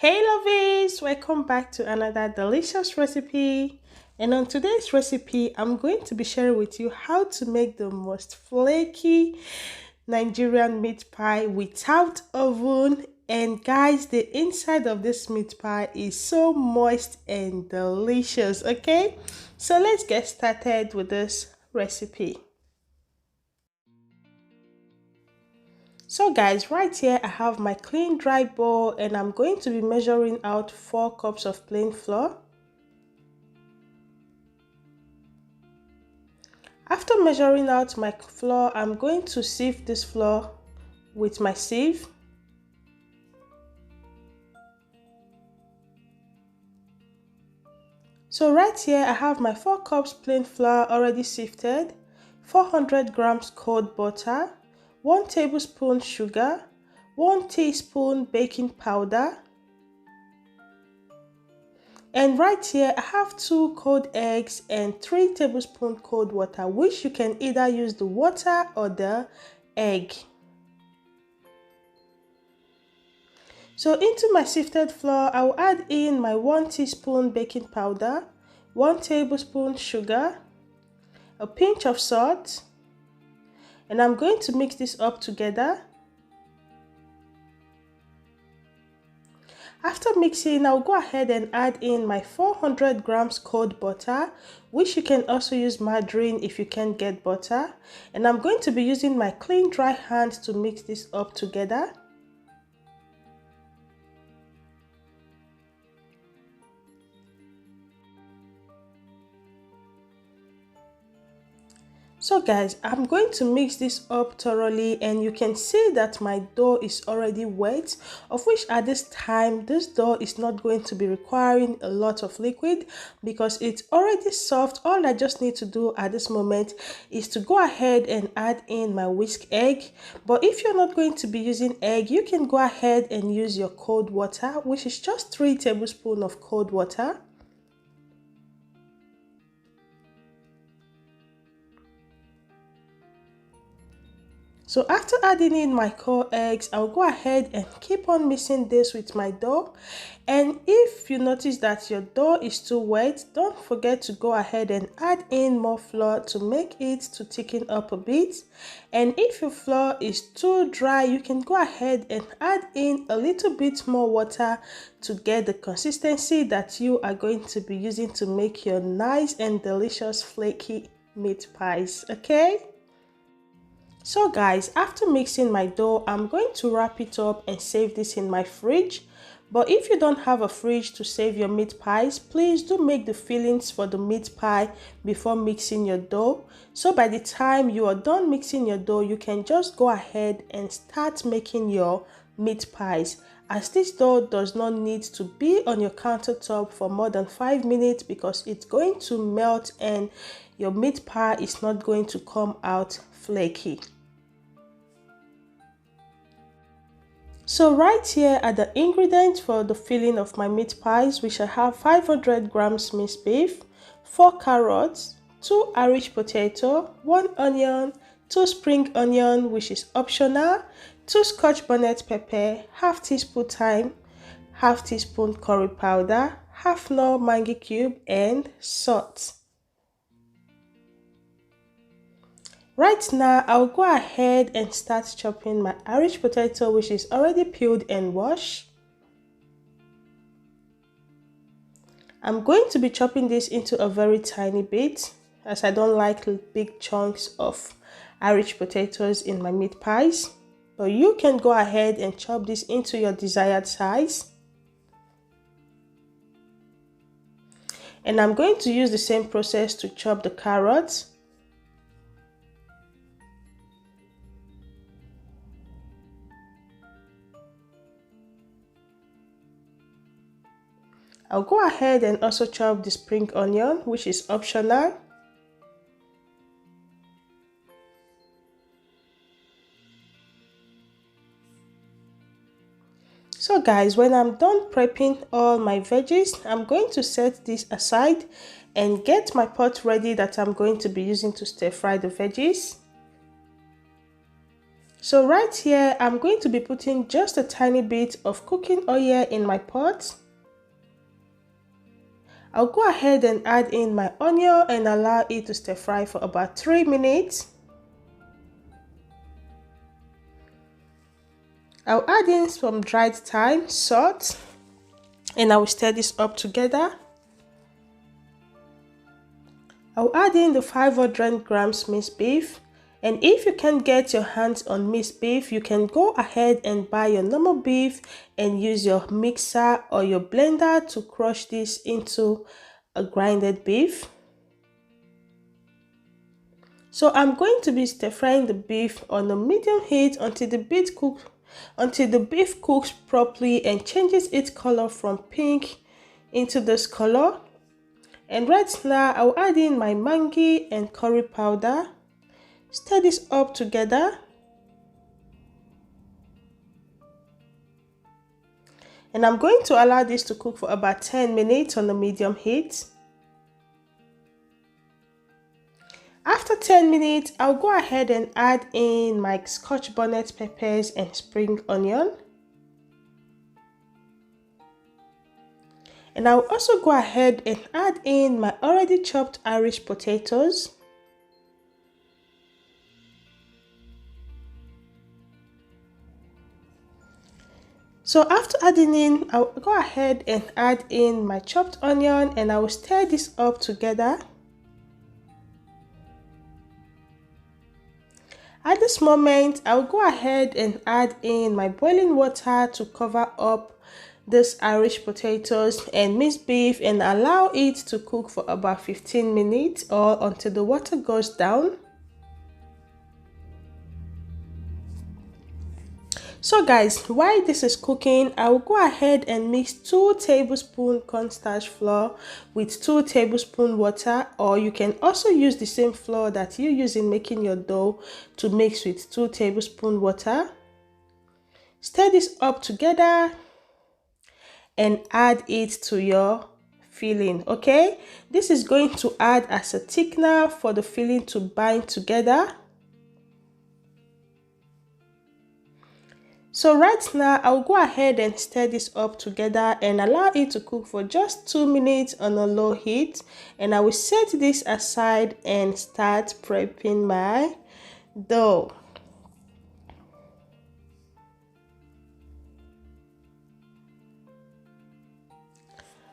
Hey lovies, welcome back to another delicious recipe. And on today's recipe, I'm going to be sharing with you how to make the most flaky Nigerian meat pie without oven. And guys, the inside of this meat pie is so moist and delicious, okay? So let's get started with this recipe. So guys, right here I have my clean dry bowl and I'm going to be measuring out 4 cups of plain flour. After measuring out my flour, I'm going to sieve this flour with my sieve. So right here I have my 4 cups plain flour already sifted, 400 grams cold butter, 1 tablespoon sugar, 1 teaspoon baking powder, and right here I have 2 cold eggs and 3 tablespoons cold water, which you can either use the water or the egg. So into my sifted flour, I will add in my 1 teaspoon baking powder, 1 tablespoon sugar, a pinch of salt, and I'm going to mix this up together. After mixing, I'll go ahead and add in my 400 grams cold butter, which you can also use margarine if you can't get butter. And I'm going to be using my clean dry hand to mix this up together. So guys, I'm going to mix this up thoroughly, and you can see that my dough is already wet, of which at this time this dough is not going to be requiring a lot of liquid because it's already soft. All I just need to do at this moment is to go ahead and add in my whisk egg. But if you're not going to be using egg, you can go ahead and use your cold water, which is just 3 tablespoons of cold water. So after adding in my core eggs, I'll go ahead and keep on mixing this with my dough. And if you notice that your dough is too wet, don't forget to go ahead and add in more flour to make it to thicken up a bit. And if your flour is too dry, you can go ahead and add in a little bit more water to get the consistency that you are going to be using to make your nice and delicious flaky meat pies, okay? So guys, after mixing my dough, I'm going to wrap it up and save this in my fridge. But if you don't have a fridge to save your meat pies, please do make the fillings for the meat pie before mixing your dough. So by the time you are done mixing your dough, you can just go ahead and start making your meat pies, as this dough does not need to be on your countertop for more than 5 minutes because it's going to melt and your meat pie is not going to come out flaky. So right here are the ingredients for the filling of my meat pies, which I have 500 grams minced beef, 4 carrots, 2 Irish potato, 1 onion, 2 spring onion, which is optional, 2 Scotch bonnet pepper, half teaspoon thyme, half teaspoon curry powder, half no Maggi cube, and salt. Right now, I'll go ahead and start chopping my Irish potato, which is already peeled and washed. I'm going to be chopping this into a very tiny bit, as I don't like big chunks of Irish potatoes in my meat pies. But you can go ahead and chop this into your desired size. And I'm going to use the same process to chop the carrots. I'll go ahead and also chop the spring onion, which is optional. So guys, when I'm done prepping all my veggies, I'm going to set this aside and get my pot ready that I'm going to be using to stir fry the veggies. So right here, I'm going to be putting just a tiny bit of cooking oil in my pot. I'll go ahead and add in my onion and allow it to stir fry for about 3 minutes. I'll add in some dried thyme, salt, and I will stir this up together. I'll add in the 500 grams minced beef. And if you can't get your hands on minced beef, you can go ahead and buy your normal beef and use your mixer or your blender to crush this into a grinded beef. So I'm going to be stir frying the beef on a medium heat until the beef cooks properly and changes its color from pink into this color. And right now I'll add in my MAGGI and curry powder. Stir this up together. And I'm going to allow this to cook for about 10 minutes on a medium heat. After 10 minutes, I'll go ahead and add in my Scotch bonnet peppers and spring onion. And I'll also go ahead and add in my already chopped Irish potatoes. So after adding in, I'll go ahead and add in my chopped onion and I will stir this up together. At this moment, I'll go ahead and add in my boiling water to cover up this Irish potatoes and minced beef and allow it to cook for about 15 minutes or until the water goes down. So guys, while this is cooking, I will go ahead and mix 2 tablespoons cornstarch flour with 2 tablespoons water, or you can also use the same flour that you use in making your dough to mix with 2 tablespoons water. Stir this up together and add it to your filling, okay? This is going to add as a thickener for the filling to bind together. So right now, I'll go ahead and stir this up together and allow it to cook for just 2 minutes on a low heat. And I will set this aside and start prepping my dough.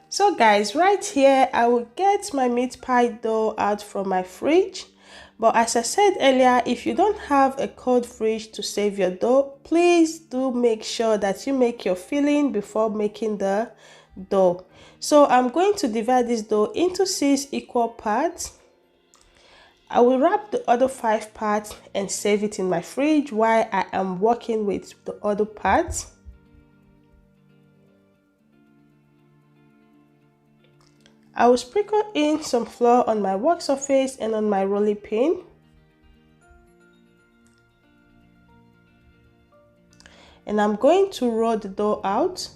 So guys, right here, I will get my meat pie dough out from my fridge. But as I said earlier, if you don't have a cold fridge to save your dough, please do make sure that you make your filling before making the dough. So I'm going to divide this dough into 6 equal parts. I will wrap the other 5 parts and save it in my fridge while I am working with the other parts. I will sprinkle in some flour on my work surface and on my rolling pin. And I'm going to roll the dough out.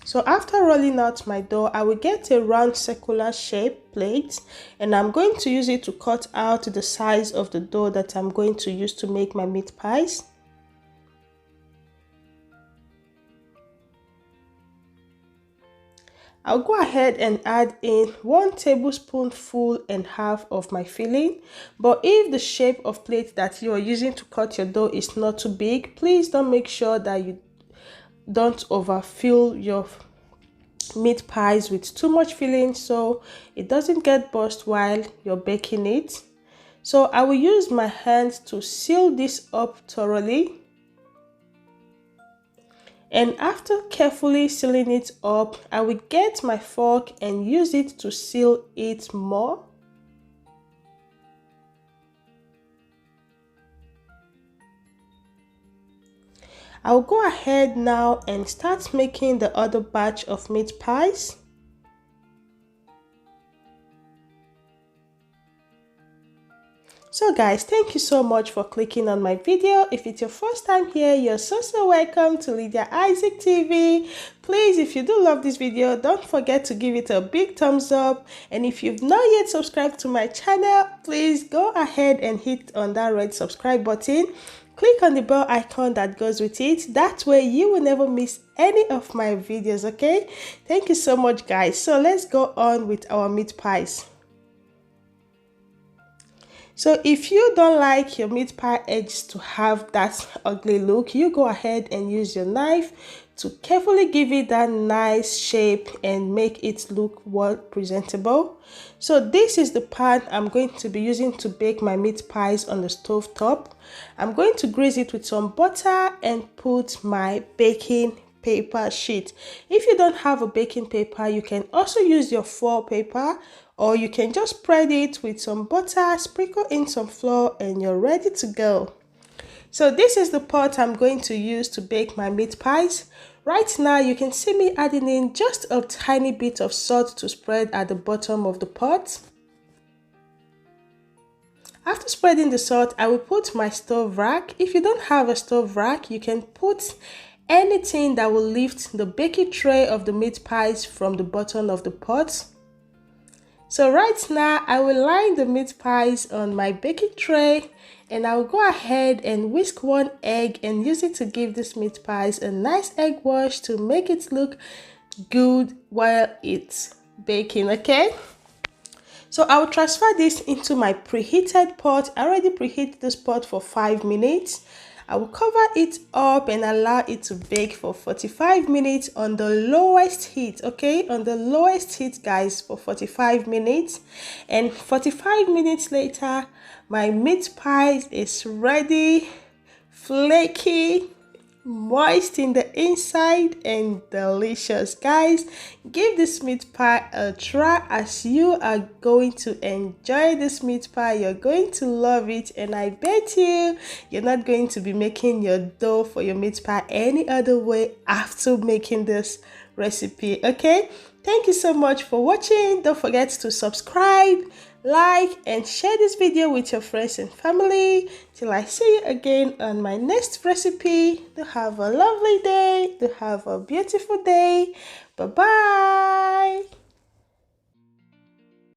So after rolling out my dough, I will get a round circular shape plate and I'm going to use it to cut out the size of the dough that I'm going to use to make my meat pies. I'll go ahead and add in 1 tablespoonful and half of my filling. But if the shape of plate that you are using to cut your dough is not too big, please don't make sure that you don't overfill your meat pies with too much filling so it doesn't get burst while you're baking it. So I will use my hands to seal this up thoroughly. And after carefully sealing it up, I will get my fork and use it to seal it more. I'll go ahead now and start making the other batch of meat pies. So guys, thank you so much for clicking on my video. If it's your first time here, you're so welcome to Lydia Isaac TV. Please, if you do love this video, don't forget to give it a big thumbs up. And if you've not yet subscribed to my channel, please go ahead and hit on that red subscribe button. Click on the bell icon that goes with it. That way you will never miss any of my videos, okay? Thank you so much guys. So let's go on with our meat pies. So if you don't like your meat pie edges to have that ugly look, you go ahead and use your knife to carefully give it that nice shape and make it look well presentable. So this is the pan I'm going to be using to bake my meat pies on the stove top. I'm going to grease it with some butter and put my baking paper sheet. If you don't have a baking paper, you can also use your foil paper, or you can just spread it with some butter, sprinkle in some flour, and you're ready to go. So this is the pot I'm going to use to bake my meat pies. Right now you can see me adding in just a tiny bit of salt to spread at the bottom of the pot. After spreading the salt, I will put my stove rack. If you don't have a stove rack, you can put anything that will lift the baking tray of the meat pies from the bottom of the pot. So right now I will line the meat pies on my baking tray, and I will go ahead and whisk one egg and use it to give these meat pies a nice egg wash to make it look good while it's baking, okay? So I will transfer this into my preheated pot. I already preheated this pot for 5 minutes. I will cover it up and allow it to bake for 45 minutes on the lowest heat, okay? On the lowest heat, guys, for 45 minutes. And 45 minutes later, my meat pie is ready, flaky, moist in the inside, and delicious. Guys, give this meat pie a try, as you are going to enjoy this meat pie. You're going to love it, and I bet you're not going to be making your dough for your meat pie any other way after making this recipe, okay? Thank you so much for watching. Don't forget to subscribe, like, and share this video with your friends and family. Till I see you again on my next recipe. Do have a lovely day. Do have a beautiful day. Bye bye.